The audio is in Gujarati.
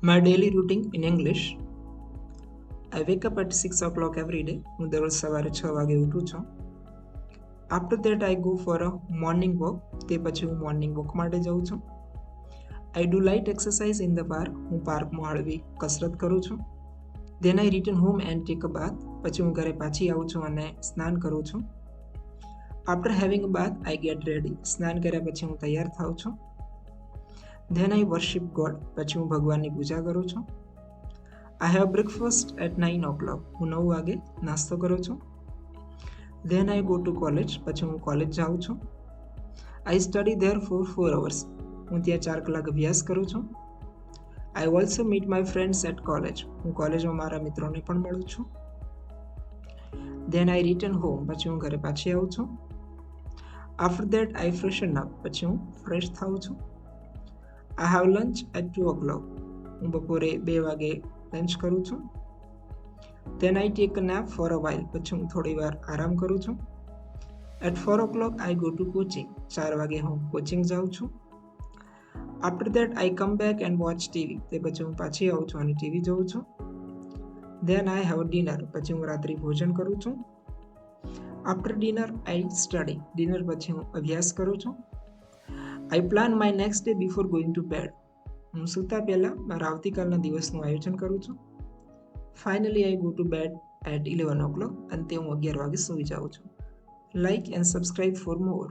My daily routine in English. I wake up at 6 o'clock every day. હું દરરોજ સવારે 6 વાગે ઉઠું છું. After that I go for a morning walk. તે પછી હું મોર્નિંગ વોક માટે જાઉં છું. I do light exercise in the park. હું પાર્કમાં હળવી કસરત કરું છું. Then I return home and take a bath. પછી હું ઘરે પાછી આવું છું અને સ્નાન કરું છું. After having a bath, I get ready. સ્નાન કર્યા પછી હું તૈયાર થાઉં છું. Then I worship God. પછી હું ભગવાનની પૂજા કરું છું. I have breakfast at 9 o'clock. હું 9 વાગે નાસ્તો કરું છું. Then I go to college. પછી હું કોલેજ જાઉં છું. I study there for 4 hours. હું ત્યાં 4 કલાક અભ્યાસ કરું છું. I also meet my friends at college. હું કોલેજમાં મારા મિત્રોને પણ મળું છું. Then I return home. પછી હું ઘરે પાછી આવું છું. After that I freshen up. પછી હું ફ્રેશ થાઉં છું. I have lunch at 2 o'clock. હું બપોરે 2 વાગે લંચ કરું છું. Then I take a nap for a while. પછી હું થોડી વાર આરામ કરું છું. At 4 o'clock I go to coaching. 4 વાગે હું કોચિંગ જાઉં છું. After that I come back and watch TV. તે પછી હું પાછી આવું છું અને ટીવી જોઉં છું. Then I have dinner. પછી હું રાત્રિ ભોજન કરું છું. After dinner I study. Dinner પછી હું અભ્યાસ કરું છું. I plan my next day before going to bed. હું સૂતા પહેલા મારા આવતીકાલના દિવસનું આયોજન કરું છું. Finally I go to bed at 11 o'clock. અંતે હું 11 વાગે સૂઈ જાઉં છું. Like and subscribe for more.